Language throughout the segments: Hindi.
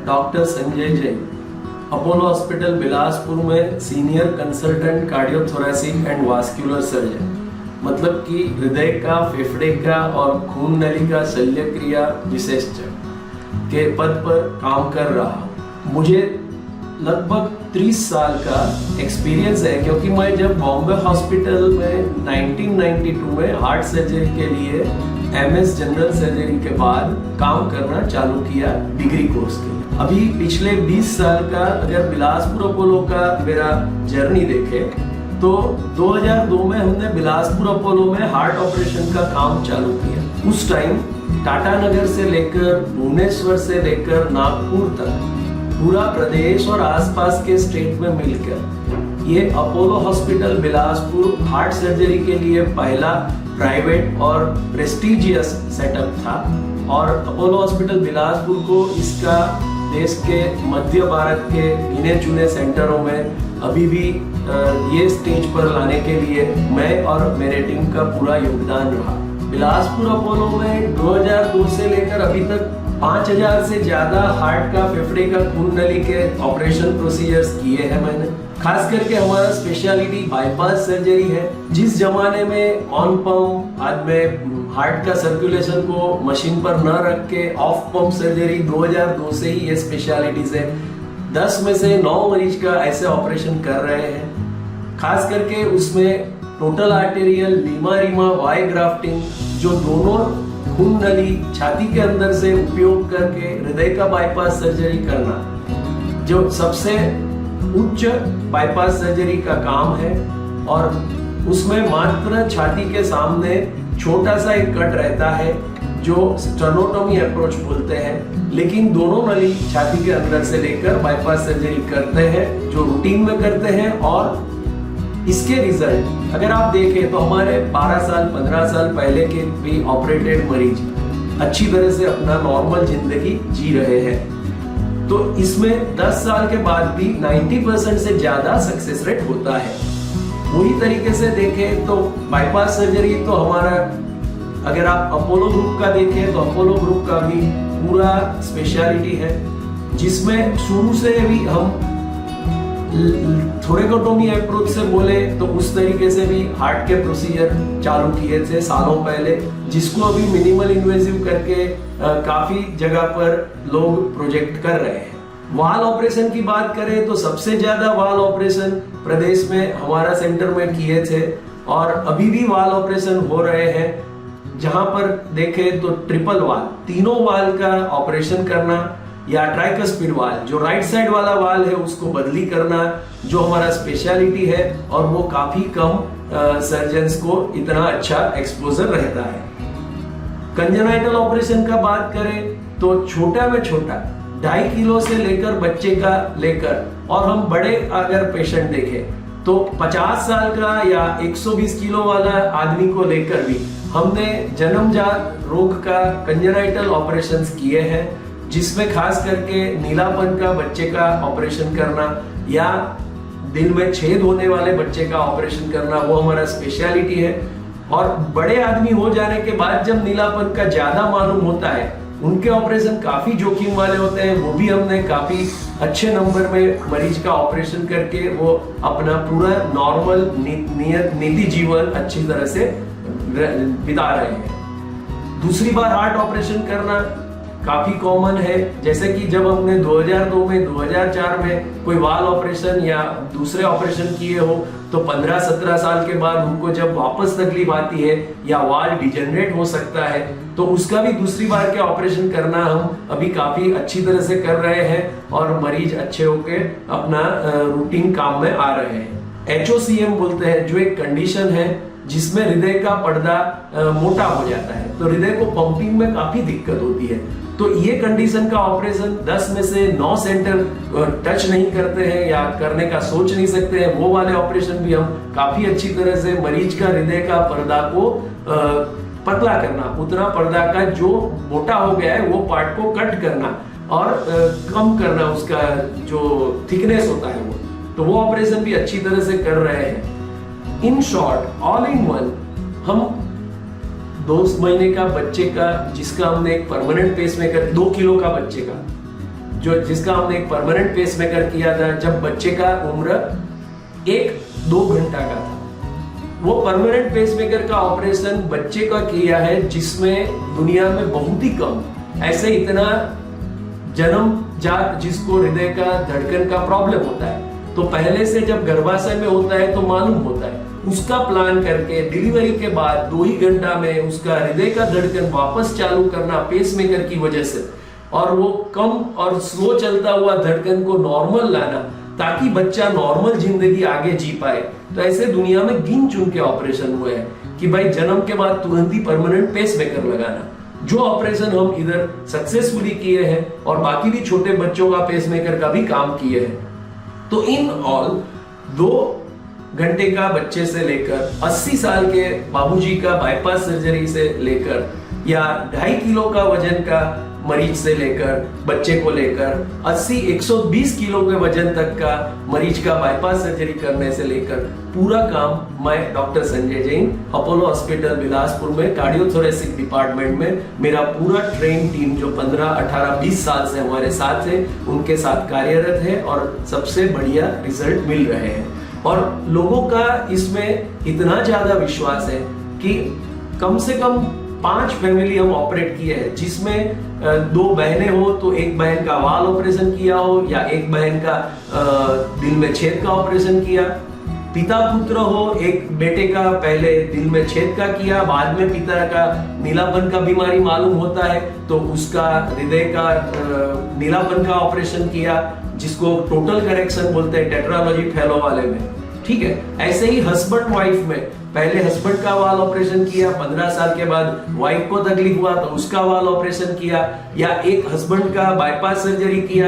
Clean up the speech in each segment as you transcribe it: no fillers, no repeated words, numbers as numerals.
डॉक्टर संजय जैन, अपोलो हॉस्पिटल बिलासपुर में senior consultant cardiothoracic and vascular surgeon, मतलब कि हृदय का, फेफड़े का और खून नली का शल्य क्रिया विशेषज्ञ के पद पर काम कर रहा हूँ। मुझे लगभग 30 साल का एक्सपीरियंस है, क्योंकि मैं जब बॉम्बे हॉस्पिटल में 1992 में हार्ट सर्जरी के लिए MS जनरल सर्जरी के बाद काम करना चालू किया डिग्री कोर्स के लिए। अभी पिछले 20 साल का अगर बिलासपुर अपोलो का मेरा जर्नी देखे तो 2002 में हमने बिलासपुर अपोलो में हार्ट ऑपरेशन का काम चालू किया। उस टाइम टाटा नगर से लेकर भुवनेश्वर से लेकर नागपुर तक पूरा प्रदेश और आसपास के स्टेट में मिलकर ये Apollo hospital Bilaspur heart surgery के लिए पहला प्राइवेट और प्रेस्टिजियस सेटअप था। और अपोलो हॉस्पिटल बिलासपुर को इसका देश के मध्य भारत के गिने चुने सेंटरों में अभी भी ये स्टेज पर लाने के लिए मैं और मेरे टीम का पूरा योगदान रहा। बिलासपुर अपोलो में 2002 से लेकर अभी तक 5000 से ज्यादा हार्ट का, फेफड़े का, खून नली के ऑपरेशन प्रोसीजर्स किए हैं मैंने। खास करके हमारा स्पेशलिटी बाईपास सर्जरी है। जिस जमाने में ऑन पंप बाद में हार्ट का सर्कुलेशन को मशीन पर न रख के ऑफ पंप सर्जरी 2002 से ही ये स्पेशलिटीज है। 10 में से 9 मरीज का ऐसे ऑपरेशन कर रहे हैं। खास करके उसमें total arterial LIMA Y grafting, जो दोनों खून नली छाती के अंदर से उपयोग करके हृदय का बाईपास सर्जरी करना, जो सबसे उच्च बाईपास सर्जरी का काम है। और उसमें मात्र छाती के सामने छोटा सा एक कट रहता है जो स्टेनोटोमी अप्रोच बोलते हैं, लेकिन दोनों नली छाती के अंदर से लेकर बाईपास सर्जरी करते हैं, जो रूटीन में करते हैं। और इसके रिजल्ट अगर आप देखें तो हमारे 12 साल 15 साल पहले के भी ऑपरेटेड मरीज अच्छी तरह से अपना नॉर्मल जिंदगी जी रहे हैं। तो इसमें 10 साल के बाद भी 90% से ज्यादा सक्सेस रेट होता है। वही तरीके से देखें तो बाईपास सर्जरी तो हमारा, अगर आप अपोलो ग्रुप का देखें तो अपोलो ग्रुप का भी पूरा स्पेशलिटी है, जिसमें शुरू से भी हम थोरेकोटोमी अप्रोच से बोले तो उस तरीके से भी हार्ट के प्रोसीजर चालू किए थे सालों पहले, जिसको अभी मिनिमल इन्वेसिव करके काफी जगह पर लोग प्रोजेक्ट कर रहे हैं। वाल ऑपरेशन की बात करें तो सबसे ज्यादा वाल ऑपरेशन प्रदेश में हमारा सेंटर में किए थे, और अभी भी वाल ऑपरेशन हो रहे हैं। जहां पर देखें तो ट्रिपल वाल, तीनों वाल का ऑपरेशन करना, या ट्राइकस्पिड वाल, जो राइट साइड वाला वाल है उसको बदली करना, जो हमारा स्पेशलिटी है। और वो काफी कम सर्जन्स को इतना अच्छा एक्सपोजर रहता है। कंजेनाइटल ऑपरेशन का बात करें तो छोटा में छोटा 2.5 किलो से लेकर बच्चे का लेकर, और हम बड़े अगर पेशेंट देखें तो 50 साल का या 120 किलो वाला आदमी को लेकर भी हमने जन्मजात रोग का कंजेनाइटल ऑपरेशंस किए हैं, जिसमें खास करके नीलापन का बच्चे का ऑपरेशन करना या दिल में छेद होने वाले बच्चे का ऑपरेशन करना, वो हमारा स्पेशलिटी है। और बड़े आदमी हो जाने के बाद जब नीलापन का ज्यादा मालूम होता है, उनके ऑपरेशन काफी जोखिम वाले होते हैं, वो भी हमने काफी अच्छे नंबर में मरीज का ऑपरेशन करके वो अपना पूरा नॉर्मल निजी जीवन अच्छी तरह से बिता रहे हैं। दूसरी बार हार्ट ऑपरेशन करना काफी कॉमन है, जैसे कि जब हमने 2002 में 2004 में कोई वाल ऑपरेशन या दूसरे ऑपरेशन किए हो तो 15-17 साल के बाद उनको जब वापस तकलीफ आती है या वाल डिजेनरेट हो सकता है, तो उसका भी दूसरी बार के ऑपरेशन करना हम अभी काफी अच्छी तरह से कर रहे हैं और मरीज अच्छे होके अपना रूटीन काम में आ रहे हैं। HOCM बोलते हैं, जो एक कंडीशन है जिसमें हृदय का पर्दा मोटा हो जाता है, तो हृदय को पंपिंग में काफी दिक्कत होती है। तो ये कंडीशन का ऑपरेशन 10 में से 9 सेंटर टच नहीं करते हैं या करने का सोच नहीं सकते हैं। वो वाले ऑपरेशन भी हम काफी अच्छी तरह से मरीज का हृदय का पर्दा को पतला करना, उतना पर्दा का जो मोटा हो गया है वो पार्ट को कट करना और कम करना, उसका जो थिकनेस होता है वो ऑपरेशन भी अच्छी तरह से कर रहे हैं। In short, all in one, हम 2 महीने का बच्चे का, जिसका हमने एक परमानेंट पेसमेकर, 2 किलो का बच्चे का जो जिसका हमने एक परमानेंट पेसमेकर किया था जब बच्चे का उम्र 1-2 घंटा का था। वो परमानेंट पेसमेकर का ऑपरेशन बच्चे का किया है जिसमें दुनिया में बहुत ही कम ऐसे इतना जन्मजात जिसको हृदय का धड़कन का प्रॉब्लम होता है, तो पहले से जब गर्भाशय में होता है तो मालूम होता है। उसका प्लान करके डिलीवरी के बाद 2 ही घंटा में उसका हृदय का धड़कन वापस चालू करना पेसमेकर की वजह से, और वो कम और स्लो चलता हुआ धड़कन को नॉर्मल लाना ताकि बच्चा नॉर्मल जिंदगी आगे जी पाए। तो ऐसे दुनिया में गिन चुन के ऑपरेशन हुए हैं कि भाई जन्म के बाद तुरंत ही परमानेंट पेसमेकर लगाना। जो ऑपरेशन हम इधर सक्सेसफुली किए हैं और बाकी भी छोटे बच्चों का पेसमेकर का भी काम किए हैं। तो इन ऑल 2 घंटे का बच्चे से लेकर 80 साल के बाबूजी का बाईपास सर्जरी से लेकर या 2.5 किलो का वजन का मरीज से लेकर बच्चे को लेकर 80-120 किलो के वजन तक का मरीज का बाईपास सर्जरी करने से लेकर पूरा काम मैं डॉक्टर संजय जैन अपोलो हॉस्पिटल बिलासपुर में कार्डियोथोरेसिक डिपार्टमेंट में मेरा पूरा ट्रेन टीम जो 15, 18, 20 साल से हमारे साथ है उनके साथ कार्यरत है और सबसे बढ़िया रिजल्ट मिल रहे हैं। और लोगों का इसमें इतना ज्यादा विश्वास है कि कम से कम 5 फैमिली हम ऑपरेट किए हैं, जिसमें 2 बहनें हो तो एक बहन का वाल ऑपरेशन किया हो या एक बहन का दिल में छेद का ऑपरेशन किया, पिता पुत्र हो, एक बेटे का पहले दिल में छेद का किया, बाद में पिता का नीलापन का बीमारी मालूम होता है तो उसका हृदय का नीलापन का ऑपरेशन किया, जिसको टोटल करेक्शन बोलते हैं टेट्रालॉजी फेलो वाले में। ठीक है, ऐसे ही हस्बैंड वाइफ में पहले हस्बैंड का वाल ऑपरेशन किया, 15 साल के बाद वाइफ को तकलीफ हुआ तो उसका वाल ऑपरेशन किया, या एक हस्बैंड का बाईपास सर्जरी किया,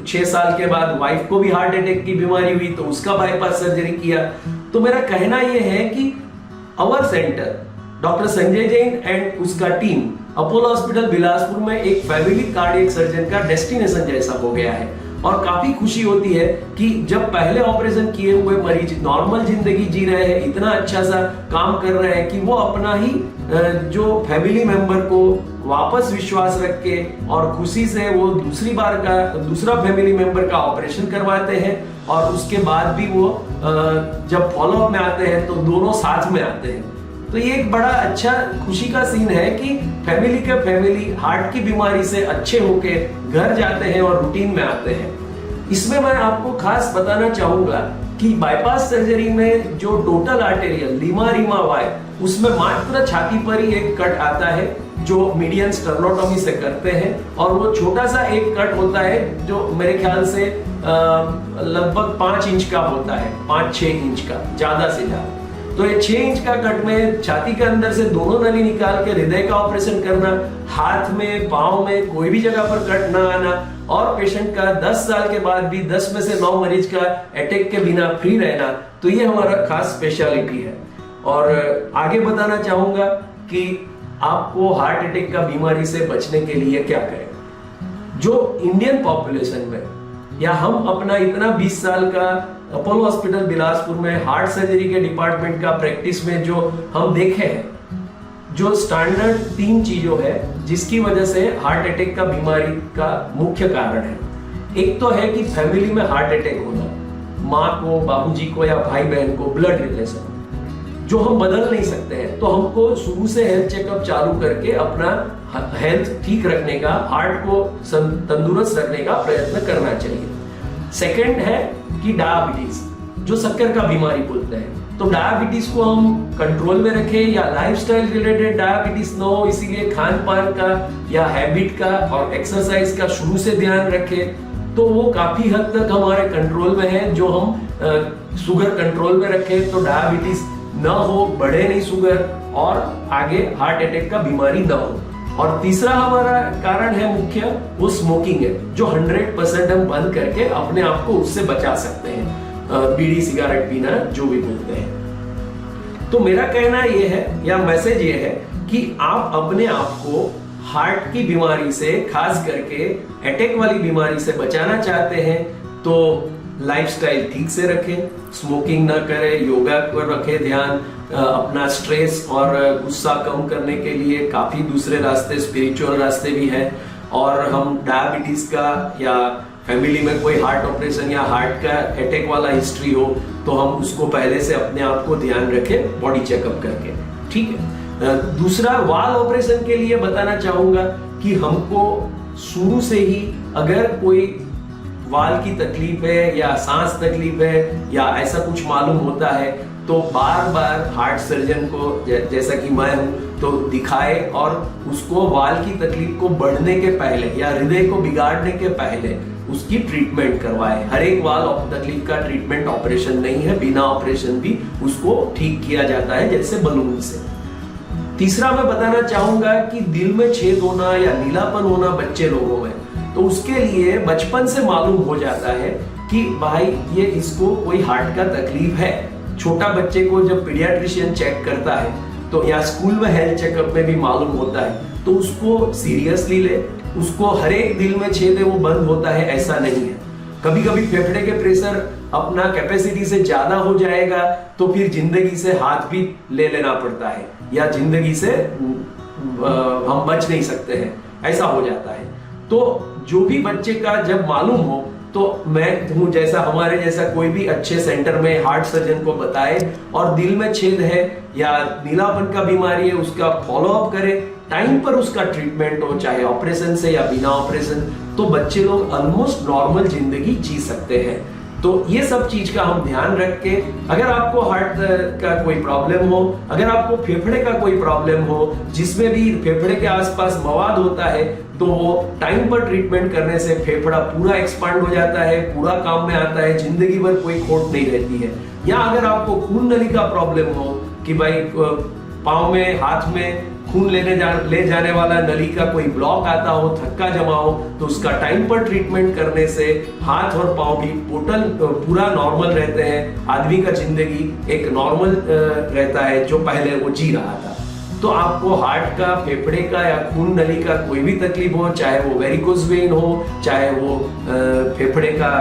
6 साल के बाद वाइफ को भी हार्ट अटैक की बीमारी हुई तो उसका बाईपास सर्जरी किया। तो मेरा कहना यह है कि our centre doctor Sanjay Jain and उसका टीम अपोलो हॉस्पिटल बिलासपुर में एक फैमिली कार्डियक सर्जन का डेस्टिनेशन जैसा हो गया है। और काफी खुशी होती है कि जब पहले ऑपरेशन किए हुए मरीज नॉर्मल जिंदगी जी रहे हैं, इतना अच्छा सा काम कर रहे हैं कि वो अपना ही जो फैमिली मेंबर को वापस विश्वास रख के और खुशी से वो दूसरा फैमिली मेंबर का ऑपरेशन करवाते हैं, और उसके बाद भी वो जब फॉलोअप में आते हैं तो दोनों साथ में आते हैं। तो ये एक बड़ा अच्छा खुशी का सीन है कि फैमिली के फैमिली हार्ट की बीमारी से अच्छे होके घर जाते हैं और रूटीन में आते हैं। इसमें मैं आपको खास बताना चाहूंगा कि बाईपास सर्जरी में जो टोटल आर्टेरियल लीमा वाई, उसमें मात्र छाती पर ही एक कट आता है जो मीडियन स्टर्नोटॉमी से करते हैं, और वो छोटा सा एक कट होता है जो मेरे ख्याल से लगभग 5 इंच का होता है, 5-6 इंच का ज्यादा से ज्यादा। तो ये 6 इंच का कट में छाती के अंदर से दोनों नली निकाल के हृदय का ऑपरेशन करना, हाथ में पांव में कोई भी जगह पर कट ना आना, और पेशेंट का 10 साल के बाद भी 10 में से 9 मरीज का अटैक के बिना फ्री रहना, तो ये हमारा खास स्पेशलिटी है। और आगे बताना चाहूंगा कि आपको हार्ट अटैक का बीमारी से बचने के लिए क्या करें। जो इंडियन पॉपुलेशन में या हम अपना इतना 20 साल का अपोलो हॉस्पिटल बिलासपुर में हार्ट सर्जरी के डिपार्टमेंट का प्रैक्टिस में जो हम देखे हैं, जो स्टैंडर्ड 3 चीजों है जिसकी वजह से हार्ट अटैक का बीमारी का मुख्य कारण है। एक तो है कि फैमिली में हार्ट अटैक होना, माँ को, बाबूजी को या भाई बहन को ब्लड रिलेशन, जो हम बदल नहीं सकते हैं। तो हमको शुरू से हेल्थ चेकअप चालू करके अपना हेल्थ ठीक रखने का, हार्ट को तंदुरुस्त रखने का प्रयत्न करना चाहिए। सेकंड है कि डायबिटीज, जो शक्कर का बीमारी बोलते हैं, तो डायबिटीज को हम कंट्रोल में रखें या लाइफस्टाइल रिलेटेड डायबिटीज ना हो, इसीलिए खान पान का या हैबिट का और एक्सरसाइज का शुरू से ध्यान रखें, तो वो काफी हद तक हमारे कंट्रोल में है। जो हम शुगर कंट्रोल में रखें तो डायबिटीज ना हो, बढ़े नहीं शुगर, और आगे हार्ट अटैक का बीमारी ना हो। और तीसरा हमारा कारण है मुख्य, वो स्मोकिंग है, जो 100% हम बंद करके अपने आप को उससे बचा सकते हैं, बीड़ी सिगरेट पीना जो भी बोलते हैं। तो मेरा कहना ये है या मैसेज ये है कि आप अपने आप को हार्ट की बीमारी से, खास करके अटैक वाली बीमारी से बचाना चाहते हैं तो लाइफस्टाइल ठीक से रखें, स्मोकिंग ना करें, योगा पर रखें ध्यान, अपना स्ट्रेस और गुस्सा कम करने के लिए काफी दूसरे रास्ते, स्पिरिचुअल रास्ते भी हैं, और हम डायबिटीज का या फैमिली में कोई हार्ट ऑपरेशन या हार्ट का अटैक वाला हिस्ट्री हो तो हम उसको पहले से अपने आप को ध्यान रखें बॉडी चेकअप करके, ठीक है। दूसरा, वाल ऑपरेशन के लिए बताना चाहूंगा कि हमको शुरू से ही अगर कोई वाल की तकलीफ है या सांस तकलीफ है या ऐसा कुछ मालूम होता है तो बार बार हार्ट सर्जन को, जैसा कि मैं हूं, तो दिखाए और उसको वाल की तकलीफ को बढ़ने के पहले या हृदय को बिगाड़ने के पहले उसकी ट्रीटमेंट करवाए। हर एक वाल तकलीफ का ट्रीटमेंट ऑपरेशन नहीं है, बिना ऑपरेशन भी उसको ठीक किया जाता है, जैसे बलून से। तीसरा मैं बताना चाहूंगा कि दिल में छेद होना या नीलापन होना बच्चे लोगों में, तो उसके लिए बचपन से मालूम हो जाता है कि भाई ये इसको कोई हार्ट का तकलीफ है। छोटा बच्चे को जब पीडियाट्रिशियन चेक करता है तो या स्कूल में हेल्थ चेकअप में भी मालूम होता है तो उसको सीरियसली ले। उसको हर एक दिल में छेद है वो बंद होता है ऐसा नहीं है। कभी कभी फेफड़े के प्रेशर अपना कैपेसिटी से ज्यादा हो जाएगा तो फिर जिंदगी से हाथ भी ले लेना पड़ता है या जिंदगी से हम बच नहीं सकते हैं, ऐसा हो जाता है। तो जो भी बच्चे का जब मालूम हो तो मैं हूं जैसा हमारे जैसा कोई भी अच्छे सेंटर में हार्ट सर्जन को बताए और दिल में छेद है या नीलापन का बीमारी है उसका फॉलो अप करे, टाइम पर उसका ट्रीटमेंट हो, चाहे ऑपरेशन से या बिना ऑपरेशन, तो बच्चे लोग ऑलमोस्ट नॉर्मल जिंदगी जी सकते हैं। तो ये सब चीज का हम ध्यान रख के, अगर आपको हार्ट का कोई प्रॉब्लम हो, अगर आपको फेफड़े का कोई प्रॉब्लम हो जिसमें भी फेफड़े के आसपास मवाद होता है, तो वो टाइम पर ट्रीटमेंट करने से फेफड़ा पूरा एक्सपांड हो जाता है, पूरा काम में आता है, जिंदगी भर कोई खोट नहीं रहती है। या अगर आपको खून नली का प्रॉब्लम हो कि भाई पाँव में, हाथ में खून ले जाने वाला नली का कोई ब्लॉक आता हो, थक्का जमा हो, तो उसका टाइम पर ट्रीटमेंट करने से हाथ और पाँव भी पूरा नॉर्मल रहते हैं। आदमी का जिंदगी एक नॉर्मल रहता है जो पहले वो जी रहा था। तो आपको हार्ट का, फेफड़े का या खून नली का कोई भी तकलीफ हो, चाहे वो वेरिकोज वेन हो, चाहे वो फेफड़े का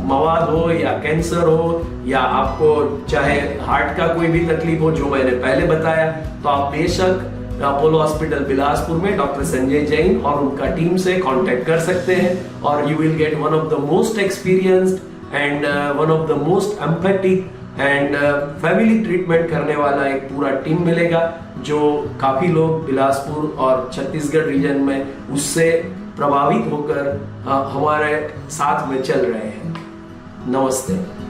मवाद हो या कैंसर हो, या आपको चाहे हार्ट का कोई भी तकलीफ हो जो मैंने पहले बताया, तो आप बेशक अपोलो हॉस्पिटल बिलासपुर में डॉक्टर संजय जैन और उनका टीम से कांटेक्ट कर सकते हैं और you will get one of the most experienced and one of the most empathic and family treatment करने वाला एक पूरा टीम मिलेगा, जो काफी लोग बिलासपुर और छत्तीसगढ़ रीजन में उससे प्रभावित होकर हमारे साथ में चल रहे हैं। नमस्ते।